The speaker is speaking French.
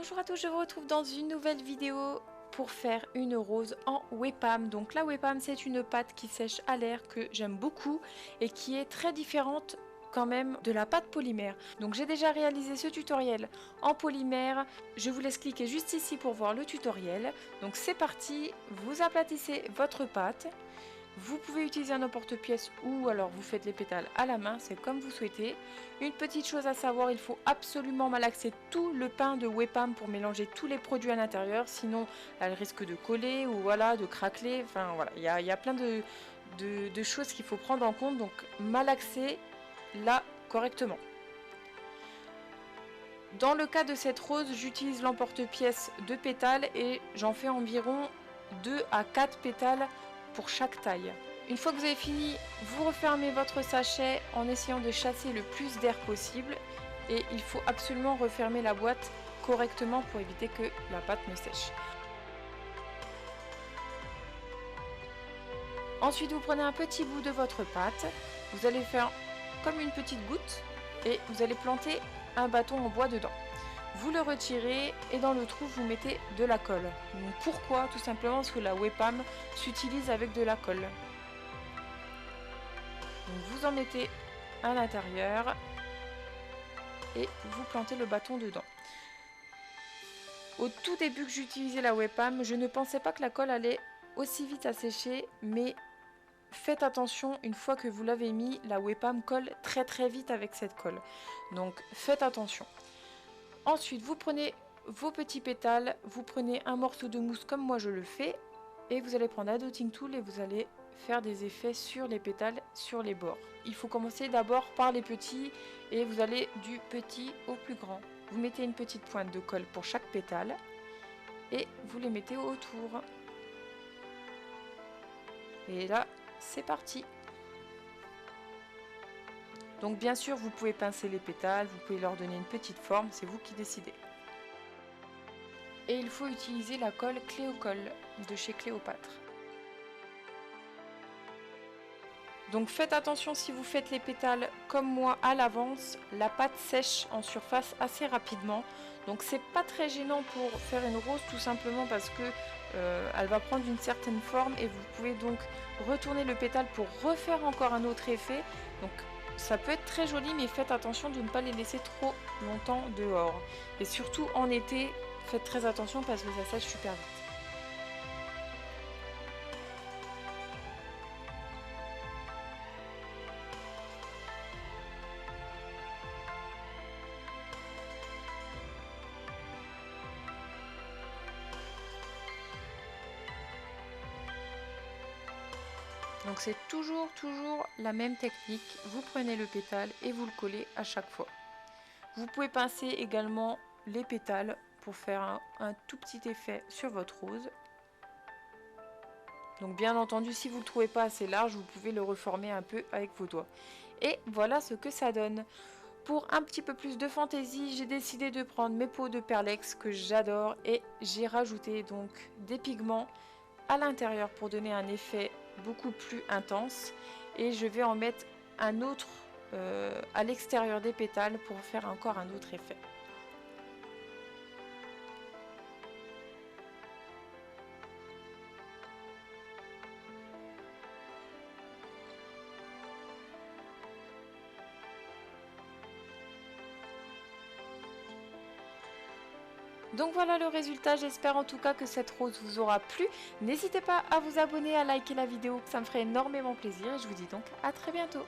Bonjour à tous, je vous retrouve dans une nouvelle vidéo pour faire une rose en Webpam. Donc la Webpam, c'est une pâte qui sèche à l'air que j'aime beaucoup et qui est très différente quand même de la pâte polymère. Donc j'ai déjà réalisé ce tutoriel en polymère, je vous laisse cliquer juste ici pour voir le tutoriel. Donc c'est parti, vous aplatissez votre pâte. Vous pouvez utiliser un emporte-pièce ou alors vous faites les pétales à la main, c'est comme vous souhaitez. Une petite chose à savoir, il faut absolument malaxer tout le pain de Webpam pour mélanger tous les produits à l'intérieur, sinon elle risque de coller ou voilà, de craqueler. Enfin voilà, il y a plein de choses qu'il faut prendre en compte, donc malaxez là correctement. Dans le cas de cette rose, j'utilise l'emporte-pièce de pétales et j'en fais environ 2 à 4 pétales pour chaque taille. Une fois que vous avez fini, vous refermez votre sachet en essayant de chasser le plus d'air possible et il faut absolument refermer la boîte correctement pour éviter que la pâte ne sèche. Ensuite, vous prenez un petit bout de votre pâte, vous allez faire comme une petite goutte et vous allez planter un bâton en bois dedans. Vous le retirez et dans le trou vous mettez de la colle. Donc pourquoi? Tout simplement parce que la Webpam s'utilise avec de la colle. Donc vous en mettez à l'intérieur et vous plantez le bâton dedans. Au tout début que j'utilisais la Webpam, je ne pensais pas que la colle allait aussi vite à sécher, mais faites attention, une fois que vous l'avez mis, la Webpam colle très vite avec cette colle. Donc faites attention. Ensuite, vous prenez vos petits pétales, vous prenez un morceau de mousse comme moi je le fais, et vous allez prendre un dotting tool et vous allez faire des effets sur les pétales, sur les bords. Il faut commencer d'abord par les petits et vous allez du petit au plus grand. Vous mettez une petite pointe de colle pour chaque pétale et vous les mettez autour. Et là, c'est parti. Donc bien sûr, vous pouvez pincer les pétales, vous pouvez leur donner une petite forme, c'est vous qui décidez. Et il faut utiliser la colle Cléocolle de chez Cléopâtre. Donc faites attention si vous faites les pétales comme moi à l'avance, la pâte sèche en surface assez rapidement. Donc c'est pas très gênant pour faire une rose tout simplement parce que elle va prendre une certaine forme et vous pouvez donc retourner le pétale pour refaire encore un autre effet. Donc ça peut être très joli, mais faites attention de ne pas les laisser trop longtemps dehors. Et surtout en été, faites très attention parce que ça sèche super vite. Donc c'est toujours la même technique, vous prenez le pétale et vous le collez à chaque fois. Vous pouvez pincer également les pétales pour faire un tout petit effet sur votre rose. Donc bien entendu, si vous ne le trouvez pas assez large, vous pouvez le reformer un peu avec vos doigts. Et voilà ce que ça donne. Pour un petit peu plus de fantaisie, j'ai décidé de prendre mes pots de perlex que j'adore et j'ai rajouté donc des pigments à l'intérieur pour donner un effet beaucoup plus intense et je vais en mettre un autre à l'extérieur des pétales pour faire encore un autre effet. Donc voilà le résultat, j'espère en tout cas que cette rose vous aura plu. N'hésitez pas à vous abonner, à liker la vidéo, ça me ferait énormément plaisir et je vous dis donc à très bientôt.